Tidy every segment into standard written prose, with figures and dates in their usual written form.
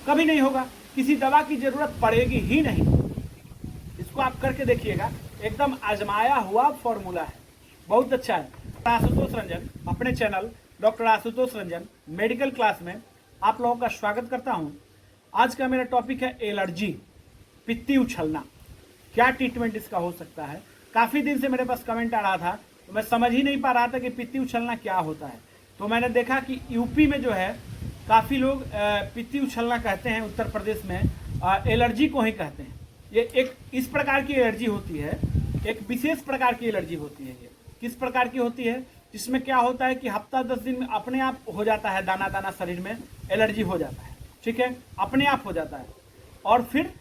कभी नहीं होगा, किसी दवा की जरूरत पड़ेगी ही नहीं। इसको आप करके देखिएगा, एकदम आजमाया हुआ फॉर्मूला है, बहुत अच्छा है। आशुतोष रंजन अपने channel doctor Ashutosh Ranjan medical class में आप लोगों का स्वागत करता हूं। आज का मेरा टॉपिक है एलर्जी, पित्ती उछलना। क्या ट्रीटमेंट इसका हो सकता है? काफ़ी दिन से मेरे पास कमेंट आ रहा था, तो मैं समझ ही नहीं पा रहा था कि पित्ती उछलना क्या होता है। तो मैंने देखा कि यूपी में जो है काफ़ी लोग पित्ती उछलना कहते हैं, उत्तर प्रदेश में एलर्जी को ही कहते हैं। ये एक इस प्रकार की एलर्जी होती है, एक विशेष प्रकार की एलर्जी होती है। ये किस प्रकार की होती है? जिसमें क्या होता है कि हफ्ता 10 दिन में अपने आप हो जाता है, दाना दाना शरीर में एलर्जी हो जाता है, ठीक है, अपने आप हो जाता है। और फिर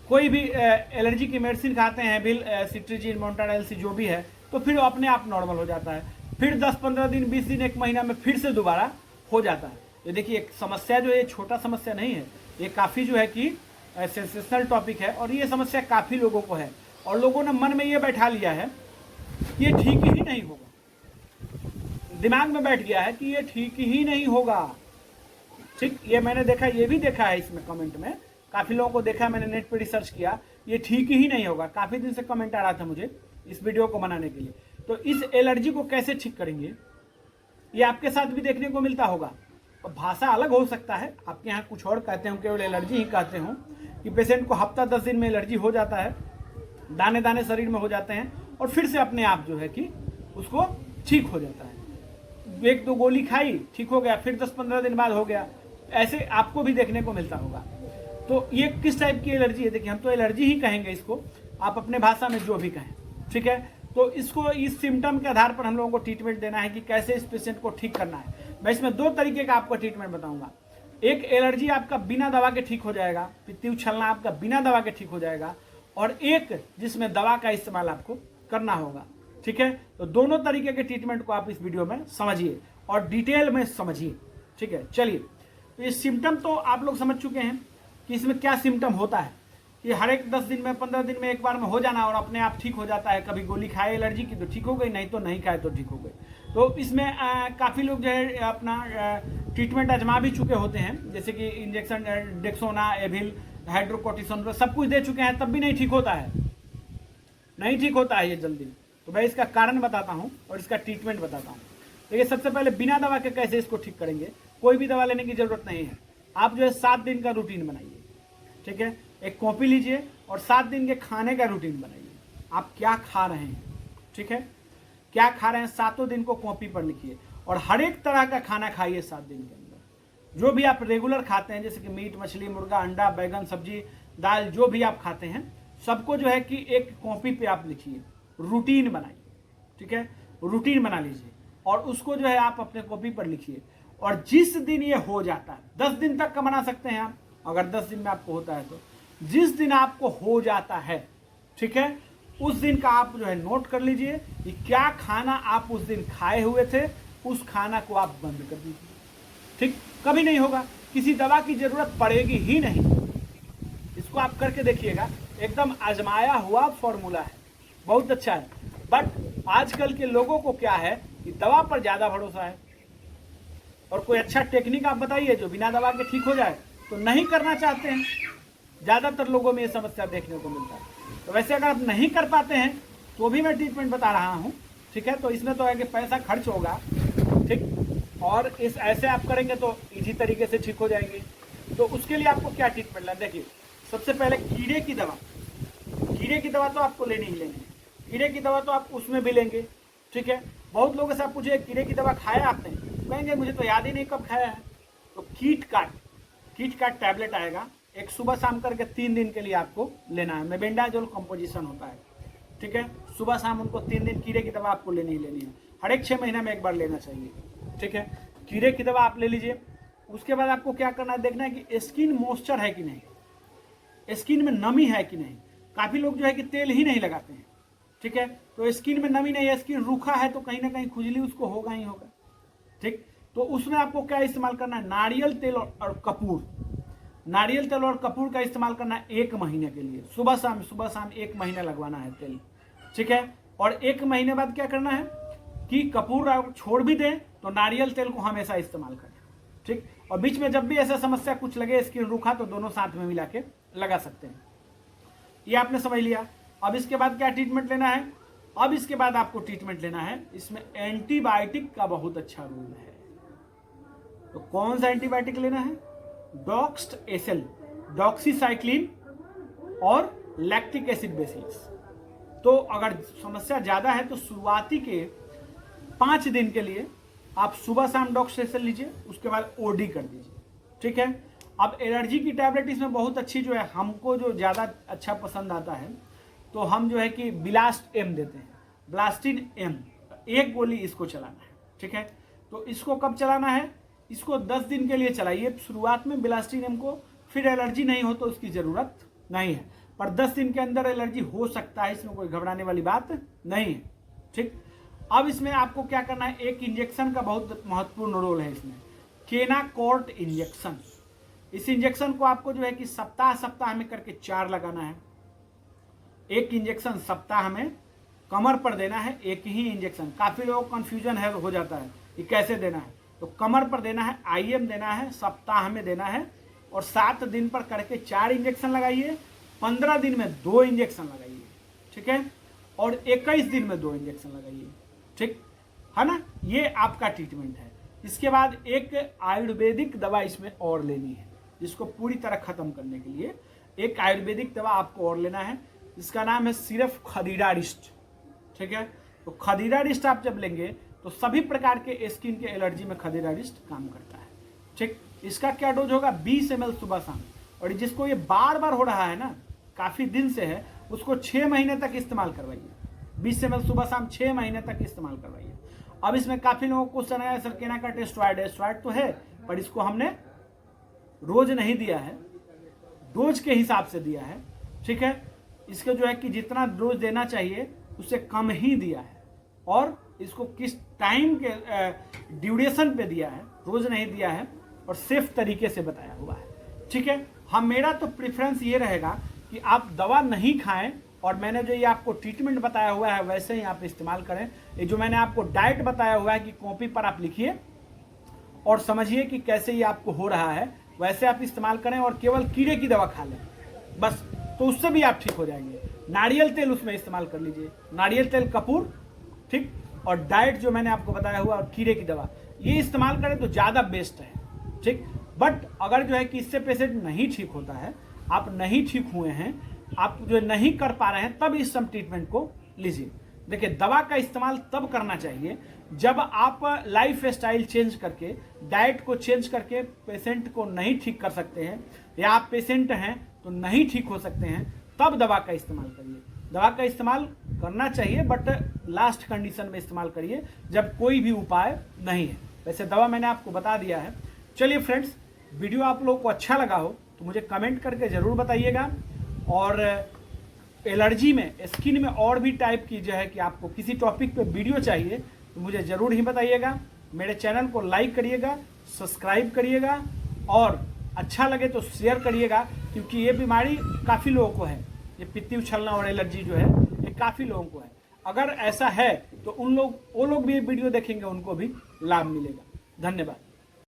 कोई भी एलर्जी की मेडिसिन खाते हैं, बिल सिट्रीजिन, मोन्टाडेल्सी जो भी है, तो फिर अपने आप नॉर्मल हो जाता है। फिर 10-15 दिन, 20 दिन, 1 महीना में फिर से दोबारा हो जाता है। ये देखिए, एक समस्या जो है, छोटा समस्या नहीं है, ये काफ़ी जो है कि सेंसेशनल टॉपिक है, और ये समस्या काफ़ी लोगों को है, और लोगों ने मन में ये बैठा लिया है कि ये ठीक ही नहीं होगा। दिमाग में बैठ गया है कि ये ठीक ही नहीं होगा। ठीक, ये मैंने देखा, ये भी देखा है इसमें कमेंट में, काफ़ी लोगों को देखा, मैंने नेट पर रिसर्च किया, ये ठीक ही नहीं होगा। काफ़ी दिन से कमेंट आ रहा था मुझे इस वीडियो को बनाने के लिए। तो इस एलर्जी को कैसे ठीक करेंगे, ये आपके साथ भी देखने को मिलता होगा। और भाषा अलग हो सकता है, आपके यहाँ कुछ और कहते हो, केवल एलर्जी ही कहते हो, कि पेशेंट को हफ्ता 10 दिन में एलर्जी हो जाता है, दाने दाने शरीर में हो जाते हैं, और फिर से अपने आप जो है कि उसको ठीक हो जाता है। 1-2 गोली खाई, ठीक हो गया, फिर 10-15 दिन बाद हो गया। ऐसे आपको भी देखने को मिलता होगा। तो ये किस टाइप की एलर्जी है? देखिए, हम तो एलर्जी ही कहेंगे इसको, आप अपने भाषा में जो भी कहें, ठीक है। तो इसको इस सिम्टम के आधार पर हम लोगों को ट्रीटमेंट देना है कि कैसे इस पेशेंट को ठीक करना है। मैं इसमें 2 तरीके का आपको ट्रीटमेंट बताऊंगा। एक एलर्जी आपका बिना दवा के ठीक हो जाएगा, पित्ती उछलना आपका बिना दवा के ठीक हो जाएगा, और एक जिसमें दवा का इस्तेमाल आपको करना होगा, ठीक है। तो दोनों तरीके के ट्रीटमेंट को आप इस वीडियो में समझिए और डिटेल में समझिए, ठीक है। चलिए, तो ये सिम्टम तो आप लोग समझ चुके हैं कि इसमें क्या सिम्टम होता है, कि हर एक 10 दिन में, 15 दिन में एक बार में हो जाना, और अपने आप ठीक हो जाता है। कभी गोली खाए एलर्जी की तो ठीक हो गई, नहीं तो नहीं खाए तो ठीक हो गई। तो इसमें काफ़ी लोग जो है अपना ट्रीटमेंट आजमा भी चुके होते हैं, जैसे कि इंजेक्शन डेक्सोना, एविल, हाइड्रोकोर्टिसोन, सब कुछ दे चुके हैं, तब भी नहीं ठीक होता है, नहीं ठीक होता है ये जल्दी। तो मैं इसका कारण बताता हूँ और इसका ट्रीटमेंट बताता हूँ। देखिए, सबसे पहले बिना दवा के कैसे इसको ठीक करेंगे। कोई भी दवा लेने की जरूरत नहीं है। आप जो है 7 दिन का रूटीन बनाइए, ठीक है। एक कॉपी लीजिए और 7 दिन के खाने का रूटीन बनाइए। आप क्या खा रहे हैं, ठीक है, क्या खा रहे हैं, 7 दिन को कॉपी पर लिखिए, और हर एक तरह का खाना खाइए 7 दिन के अंदर। जो भी आप रेगुलर खाते हैं, जैसे कि मीट, मछली, मुर्गा, अंडा, बैगन, सब्जी, दाल, जो भी आप खाते हैं, सबको जो है कि एक कॉपी पे आप लिखिए, रूटीन बनाइए, ठीक है। रूटीन बना लीजिए और उसको जो है आप अपने कॉपी पर लिखिए। और जिस दिन ये हो जाता है, 10 दिन तक का बना सकते हैं आप, अगर 10 दिन में आपको होता है तो। जिस दिन आपको हो जाता है, ठीक है, उस दिन का आप जो है नोट कर लीजिए कि क्या खाना आप उस दिन खाए हुए थे, उस खाना को आप बंद कर दीजिए। ठीक, कभी नहीं होगा, किसी दवा की जरूरत पड़ेगी ही नहीं। इसको आप करके देखिएगा, एकदम आजमाया हुआ फॉर्मूला है, बहुत अच्छा है। बट आजकल के लोगों को क्या है कि दवा पर ज्यादा भरोसा है, और कोई अच्छा टेक्निक आप बताइए जो बिना दवा के ठीक हो जाए, तो नहीं करना चाहते हैं। ज्यादातर लोगों में ये समस्या देखने को मिलता है। तो वैसे अगर आप नहीं कर पाते हैं तो भी मैं ट्रीटमेंट बता रहा हूँ, ठीक है। तो इसमें तो है कि पैसा खर्च होगा, ठीक, और इस ऐसे आप करेंगे तो इजी तरीके से ठीक हो जाएंगे। तो उसके लिए आपको क्या ट्रीटमेंट लेना, देखिए, सबसे पहले कीड़े की दवा। कीड़े की दवा तो आपको लेनी ही लेनी है। कीड़े की दवा तो आप उसमें भी लेंगे, ठीक है। बहुत लोगों से आप पूछिए कीड़े की दवा खाया आपने, कहेंगे मुझे तो याद ही नहीं कब खाया है। तो कीट काट टैबलेट आएगा, एक सुबह शाम करके 3 दिन के लिए आपको लेना है। मेबेंडाजोल कंपोजिशन होता है, ठीक है। सुबह शाम उनको 3 दिन कीड़े की दवा आपको लेनी ही लेनी है। हर एक 6 महीना में एक बार लेना चाहिए, ठीक है। कीड़े की दवा आप ले लीजिए। उसके बाद आपको क्या करना है, देखना है कि स्किन मॉइस्चर है कि नहीं, स्किन में नमी है कि नहीं। काफ़ी लोग जो है कि तेल ही नहीं लगाते हैं, ठीक है। तो स्किन में नमी नहीं है, स्किन रूखा है, तो कहीं ना कहीं खुजली उसको होगा ही होगा, ठीक। तो उसमें आपको क्या इस्तेमाल करना है, नारियल तेल और कपूर। नारियल तेल और कपूर का इस्तेमाल करना है 1 महीने के लिए, सुबह शाम 1 महीना लगवाना है तेल, ठीक है। और 1 महीने बाद क्या करना है कि कपूर आप छोड़ भी दें तो नारियल तेल को हमेशा इस्तेमाल करें, ठीक। और बीच में जब भी ऐसा समस्या कुछ लगे, स्किन रूखा, तो दोनों साथ में मिला के लगा सकते हैं। ये आपने समझ लिया। अब इसके बाद क्या ट्रीटमेंट लेना है? अब इसके बाद आपको ट्रीटमेंट लेना है, इसमें एंटीबायोटिक का बहुत अच्छा रोल है। तो कौन सा एंटीबायोटिक लेना है? डॉक्स्ट एसल, डॉक्सीसाइक्लिन और लैक्टिक एसिड बेसिस। तो अगर समस्या ज्यादा है तो शुरुआती के 5 दिन के लिए आप सुबह शाम डॉक्स्ट एसल लीजिए, उसके बाद ओडी कर दीजिए, ठीक है। अब एलर्जी की टैबलेट इसमें बहुत अच्छी जो है, हमको जो ज्यादा अच्छा पसंद आता है, तो हम जो है कि ब्लास्ट एम देते हैं, ब्लास्टिन एम, 1 गोली इसको चलाना है, ठीक है। तो इसको कब चलाना है? इसको 10 दिन के लिए चलाइए शुरुआत में ब्लास्टिन एम को, फिर एलर्जी नहीं हो तो उसकी जरूरत नहीं है, पर 10 दिन के अंदर एलर्जी हो सकता है, इसमें कोई घबराने वाली बात नहीं है, ठीक। अब इसमें आपको क्या करना है, एक इंजेक्शन का बहुत महत्वपूर्ण रोल है इसमें, केनाकॉर्ट इंजेक्शन। इस इंजेक्शन को आपको जो है कि सप्ताह में करके 4 लगाना है। एक इंजेक्शन सप्ताह में कमर पर देना है, एक ही इंजेक्शन। काफी लोगों को कंफ्यूजन है, हो जाता है ये कैसे देना है। तो कमर पर देना है, IM देना है, सप्ताह में देना है, और 7 दिन पर करके 4 इंजेक्शन लगाइए, 15 दिन में 2 इंजेक्शन लगाइए, ठीक है, और 21 दिन में 2 इंजेक्शन लगाइए, ठीक है ना। ये आपका ट्रीटमेंट है। इसके बाद एक आयुर्वेदिक दवा इसमें और लेनी है, जिसको पूरी तरह खत्म करने के लिए एक आयुर्वेदिक दवा आपको और लेना है, जिसका नाम है सिर्फ खदीरारिस्ट, ठीक है। तो खदीरारिस्ट आप जब लेंगे तो सभी प्रकार के स्किन के एलर्जी में खदीरारिस्ट काम करता है, ठीक। इसका क्या डोज होगा? 20 ml सुबह शाम। और जिसको ये बार बार हो रहा है ना, काफी दिन से है, उसको 6 महीने तक इस्तेमाल करवाइए। 20 ml सुबह शाम 6 महीने तक इस्तेमाल करवाइए। अब इसमें काफी लोगों को क्वेश्चन आया, सर केनाकॉर्ट स्टेरॉइड है, स्टेरॉइड तो है, पर इसको हमने रोज नहीं दिया है, डोज के हिसाब से दिया है, ठीक है। इसको जो है कि जितना डोज देना चाहिए उससे कम ही दिया है, और इसको किस टाइम के ड्यूरेशन पे दिया है, रोज नहीं दिया है, और सेफ तरीके से बताया हुआ है, ठीक है। हम मेरा तो प्रेफरेंस ये रहेगा कि आप दवा नहीं खाएं, और मैंने जो ये आपको ट्रीटमेंट बताया हुआ है वैसे ही आप इस्तेमाल करें। ये जो मैंने आपको डाइट बताया हुआ है कि कॉपी पर आप लिखिए और समझिए कि कैसे ये आपको हो रहा है, वैसे आप इस्तेमाल करें, और केवल कीड़े की दवा खा लें बस, तो उससे भी आप ठीक हो जाएंगे। नारियल तेल उसमें इस्तेमाल कर लीजिए, नारियल तेल, कपूर, ठीक, और डाइट जो मैंने आपको बताया हुआ, और कीड़े की दवा, ये इस्तेमाल करें तो ज़्यादा बेस्ट है, ठीक। बट अगर जो है कि इससे पेशेंट नहीं ठीक होता है, आप नहीं ठीक हुए हैं, आप जो नहीं कर पा रहे हैं, तब इस सब ट्रीटमेंट को लीजिए। देखिए, दवा का इस्तेमाल तब करना चाहिए जब आप लाइफ स्टाइल चेंज करके, डाइट को चेंज करके पेशेंट को नहीं ठीक कर सकते हैं, या आप पेशेंट हैं तो नहीं ठीक हो सकते हैं, तब दवा का इस्तेमाल करिए। दवा का इस्तेमाल करना चाहिए, बट लास्ट कंडीशन में इस्तेमाल करिए, जब कोई भी उपाय नहीं है। वैसे दवा मैंने आपको बता दिया है। चलिए फ्रेंड्स, वीडियो आप लोगों को अच्छा लगा हो तो मुझे कमेंट करके ज़रूर बताइएगा, और एलर्जी में, स्किन में और भी टाइप की जो है कि आपको किसी टॉपिक पे वीडियो चाहिए तो मुझे ज़रूर ही बताइएगा। मेरे चैनल को लाइक करिएगा, सब्सक्राइब करिएगा, और अच्छा लगे तो शेयर करिएगा, क्योंकि ये बीमारी काफ़ी लोगों को है, ये पित्ती उछलना और एलर्जी जो है ये काफ़ी लोगों को है। अगर ऐसा है तो वो लोग भी ये वीडियो देखेंगे, उनको भी लाभ मिलेगा। धन्यवाद।